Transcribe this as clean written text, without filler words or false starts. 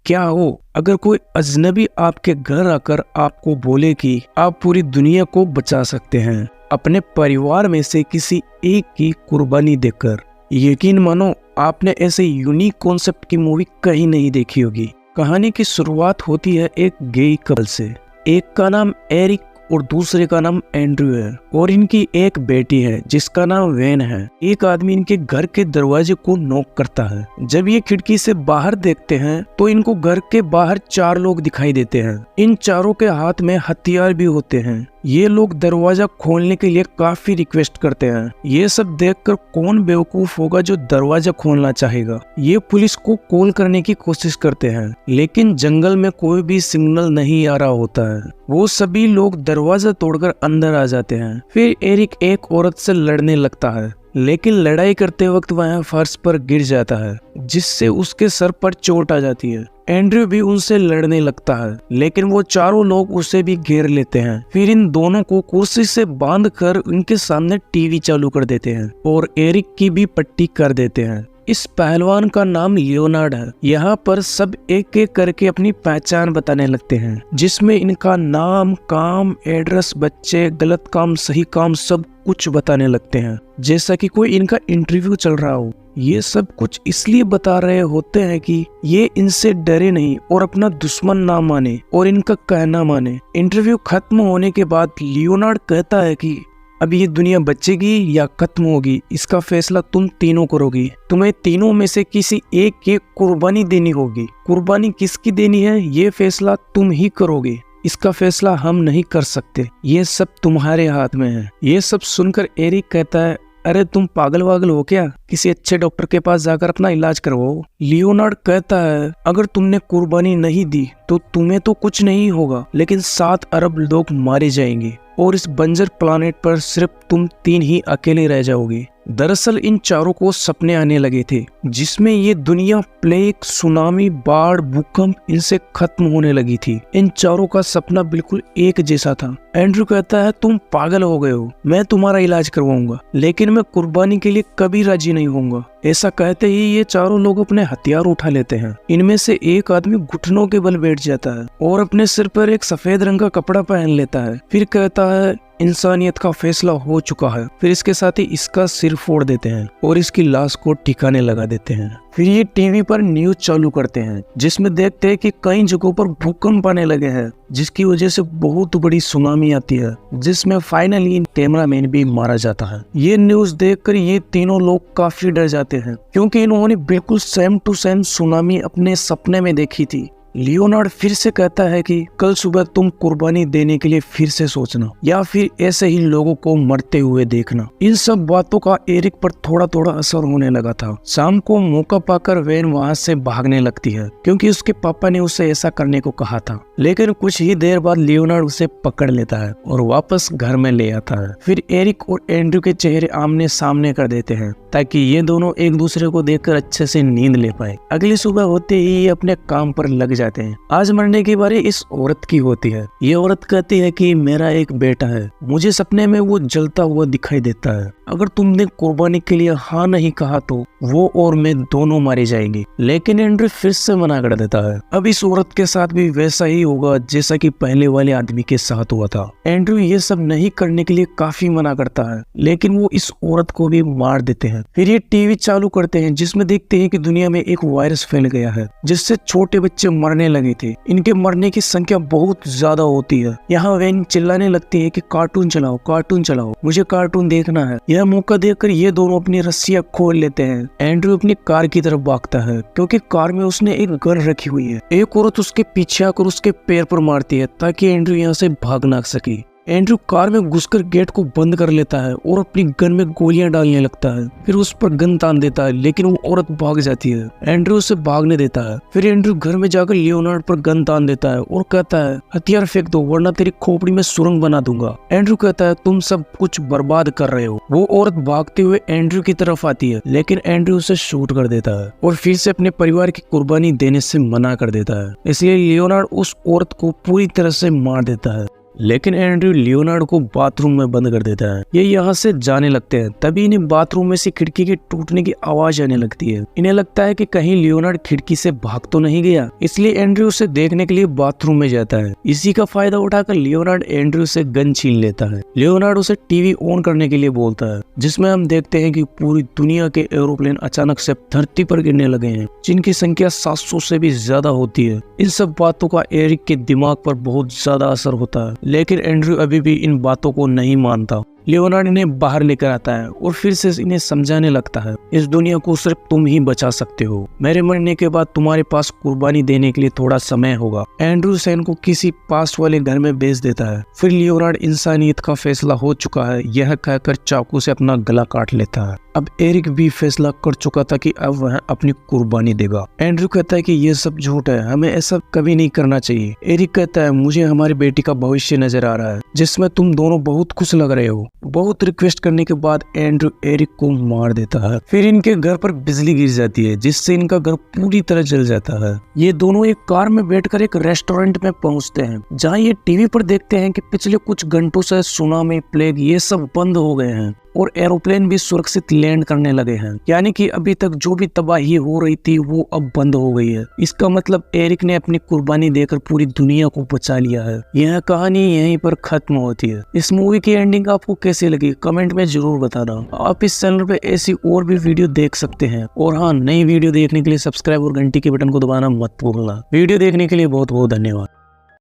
क्या हो अगर कोई अजनबी आपके घर आकर आपको बोले कि आप पूरी दुनिया को बचा सकते हैं अपने परिवार में से किसी एक की कुर्बानी देकर। यकीन मानो आपने ऐसे यूनिक कॉन्सेप्ट की मूवी कहीं नहीं देखी होगी। कहानी की शुरुआत होती है एक गे कपल से। एक का नाम एरिक और दूसरे का नाम एंड्रयू है और इनकी एक बेटी है जिसका नाम वेन है। एक आदमी इनके घर के दरवाजे को नॉक करता है। जब ये खिड़की से बाहर देखते हैं तो इनको घर के बाहर 4 लोग दिखाई देते हैं। इन चारों के हाथ में हथियार भी होते हैं। ये लोग दरवाजा खोलने के लिए काफी रिक्वेस्ट करते हैं। ये सब देखकर कौन बेवकूफ होगा जो दरवाजा खोलना चाहेगा। ये पुलिस को कॉल करने की कोशिश करते हैं लेकिन जंगल में कोई भी सिग्नल नहीं आ रहा होता है। वो सभी लोग दरवाजा तोड़कर अंदर आ जाते हैं। फिर एरिक एक औरत से लड़ने लगता है लेकिन लड़ाई करते वक्त वह फर्श पर गिर जाता है जिससे उसके सर पर चोट आ जाती है। एंड्रयू भी उनसे लड़ने लगता है लेकिन वो चारों लोग उसे भी घेर लेते हैं। फिर इन दोनों को कुर्सी से बांधकर उनके सामने टीवी चालू कर देते हैं और एरिक की भी पट्टी कर देते हैं। इस पहलवान का नाम लियोनार्ड है। यहाँ पर सब एक एक करके अपनी पहचान बताने लगते हैं जिसमें इनका नाम, काम, एड्रेस, बच्चे, गलत काम, सही काम सब कुछ बताने लगते हैं जैसा कि कोई इनका इंटरव्यू चल रहा हो। ये सब कुछ इसलिए बता रहे होते हैं कि ये इनसे डरे नहीं और अपना दुश्मन ना माने और इनका कहना माने। इंटरव्यू खत्म होने के बाद लियोनार्ड कहता है कि अब ये दुनिया बचेगी या खत्म होगी इसका फैसला तुम तीनों करोगी। तुम्हें तीनों में से किसी एक की कुर्बानी देनी होगी। कुर्बानी किसकी देनी है ये फैसला तुम ही करोगे। इसका फैसला हम नहीं कर सकते। ये सब तुम्हारे हाथ में है। ये सब सुनकर एरिक कहता है, अरे तुम पागल वागल हो क्या? किसी अच्छे डॉक्टर के पास जाकर अपना इलाज करवाओ। लियोनार्ड कहता है, अगर तुमने कुर्बानी नहीं दी तो तुम्हें तो कुछ नहीं होगा लेकिन 7 अरब लोग मारे जाएंगे और इस बंजर प्लानेट पर सिर्फ तुम 3 ही अकेले रह जाओगे। दरअसल इन चारों को सपने आने लगे थे जिसमें ये दुनिया प्लेग, सुनामी, बाढ़, भूकंप इनसे खत्म होने लगी थी। इन चारों का सपना बिल्कुल एक जैसा था। एंड्रयू कहता है, तुम पागल हो गए हो, मैं तुम्हारा इलाज करवाऊंगा लेकिन मैं कुर्बानी के लिए कभी राजी नहीं होऊंगा। ऐसा कहते ही ये चारों लोग अपने हथियार उठा लेते हैं। इनमें से एक आदमी घुटनों के बल बैठ जाता है और अपने सिर पर एक सफेद रंग का कपड़ा पहन लेता है। फिर कहता है, इंसानियत का फैसला हो चुका है। फिर इसके साथ ही इसका सिर फोड़ देते हैं और इसकी लाश को ठिकाने लगा देते हैं। फिर ये टीवी पर न्यूज चालू करते हैं जिसमें देखते हैं कि कई जगहों पर भूकंप आने लगे हैं जिसकी वजह से बहुत बड़ी सुनामी आती है जिसमें फाइनली कैमरामैन भी मारा जाता है। ये न्यूज देखकर ये तीनों लोग काफी डर जाते हैं क्योंकि इन्होंने बिल्कुल सेम टू सेम सुनामी अपने सपने में देखी थी। लियोनार्ड फिर से कहता है कि कल सुबह तुम कुर्बानी देने के लिए फिर से सोचना या फिर ऐसे ही लोगों को मरते हुए देखना। इन सब बातों का एरिक पर थोड़ा थोड़ा असर होने लगा था। शाम को मौका पाकर वेन वहाँ से भागने लगती है क्योंकि उसके पापा ने उसे ऐसा करने को कहा था। लेकिन कुछ ही देर बाद लियोनार्ड उसे पकड़ लेता है और वापस घर में ले आता है। फिर एरिक और एंड्रयू के चेहरे आमने सामने कर देते हैं ताकि ये दोनों एक दूसरे को देखकर अच्छे से नींद ले पाए। अगली सुबह होते ही ये अपने काम पर लग जाते हैं। आज मरने की बारी इस औरत की होती है। ये औरत कहती है कि मेरा एक बेटा है, मुझे सपने में वो जलता हुआ दिखाई देता है। अगर तुमने कुर्बानी के लिए हाँ नहीं कहा तो वो और मैं दोनों मारे जाएंगे। लेकिन एंड्रयू फिर से मना कर देता है। अब इस औरत के साथ भी वैसा ही होगा जैसा कि पहले वाले आदमी के साथ हुआ था। एंड्रयू ये सब नहीं करने के लिए काफी मना करता है लेकिन वो इस औरत को भी मार देते हैं। फिर ये टीवी चालू करते हैं जिसमें देखते हैं कि दुनिया में एक वायरस फैल गया है जिससे छोटे बच्चे मरने लगे थे। इनके मरने की संख्या बहुत ज्यादा होती है। यहाँ वेन चिल्लाने लगती है कि कार्टून चलाओ, कार्टून चलाओ, मुझे कार्टून देखना है। यह मौका देखकर ये दोनों अपनी रस्सियां खोल लेते हैं। एंड्रयू अपनी कार की तरफ भागता है क्योंकि कार में उसने एक गन रखी हुई है। एक औरत उसके पीछे आकर उसके पैर पर मारती है ताकि एंड्रयू यहाँ से भाग ना सके। एंड्रयू कार में घुसकर गेट को बंद कर लेता है और अपनी गन में गोलियां डालने लगता है। फिर उस पर गन तान देता है लेकिन वो औरत भाग जाती है। एंड्रयू उसे भागने देता है। फिर एंड्रयू घर में जाकर लियोनार्ड पर गन तान देता है और कहता है, हथियार फेंक दो वरना तेरी खोपड़ी में सुरंग बना दूंगा। एंड्रयू कहता है, तुम सब कुछ बर्बाद कर रहे हो। वो औरत भागते हुए एंड्रयू की तरफ आती है लेकिन एंड्रयू उसे शूट कर देता है और फिर से अपने परिवार की कुर्बानी देने से मना कर देता है। इसलिए लियोनार्ड उस औरत को पूरी तरह से मार देता है। लेकिन एंड्रयू लियोनार्डो को बाथरूम में बंद कर देता है। ये यहाँ से जाने लगते हैं, तभी इन्हें बाथरूम में से खिड़की के टूटने की आवाज आने लगती है। इन्हें लगता है कि कहीं लियोनार्ड खिड़की से भाग तो नहीं गया, इसलिए एंड्रयू उसे देखने के लिए बाथरूम में जाता है। इसी का फायदा उठाकर लियोनार्ड एंड्रयू से गन छीन लेता है। लियोनार्ड उसे टीवी ऑन करने के लिए बोलता है, जिसमें हम देखते हैं कि पूरी दुनिया के एरोप्लेन अचानक से धरती पर गिरने लगे हैं, जिनकी संख्या 700 से भी ज्यादा होती है। इन सब बातों का एरिक के दिमाग पर बहुत ज्यादा असर होता है, लेकिन एंड्रयू अभी भी इन बातों को नहीं मानता। लियोनार्ड इन्हें बाहर लेकर आता है और फिर से इन्हें समझाने लगता है, इस दुनिया को सिर्फ तुम ही बचा सकते हो। मेरे मरने के बाद तुम्हारे पास कुर्बानी देने के लिए थोड़ा समय होगा। एंड्रयू सैन को किसी पास वाले घर में भेज देता है। फिर लियोनार्ड इंसानियत का फैसला हो चुका है यह कहकर चाकू से अपना गला काट लेता है। अब एरिक भी फैसला कर चुका था कि अब वह अपनी कुर्बानी देगा। एंड्रयू कहता है कि यह सब झूठ है, हमें ऐसा कभी नहीं करना चाहिए। एरिक कहता है, मुझे हमारी बेटी का भविष्य नजर आ रहा है जिसमें तुम दोनों बहुत खुश लग रहे हो। बहुत रिक्वेस्ट करने के बाद एंड्रयू एरिक को मार देता है। फिर इनके घर पर बिजली गिर जाती है, जिससे इनका घर पूरी तरह जल जाता है। ये दोनों एक कार में बैठकर एक रेस्टोरेंट में पहुंचते हैं, जहां ये टीवी पर देखते हैं कि पिछले कुछ घंटों से सुनामी, प्लेग ये सब बंद हो गए हैं और एरोप्लेन भी सुरक्षित लैंड करने लगे हैं। यानी कि अभी तक जो भी तबाही हो रही थी वो अब बंद हो गई है। इसका मतलब एरिक ने अपनी कुर्बानी देकर पूरी दुनिया को बचा लिया है। यह कहानी यहीं पर खत्म होती है। इस मूवी की एंडिंग आपको कैसी लगी कमेंट में जरूर बताना। आप इस चैनल पे ऐसी और भी वीडियो देख सकते हैं। और हाँ, नई वीडियो देखने के लिए सब्सक्राइब और घंटी के बटन को दबाना मत भूलना। वीडियो देखने के लिए बहुत बहुत धन्यवाद।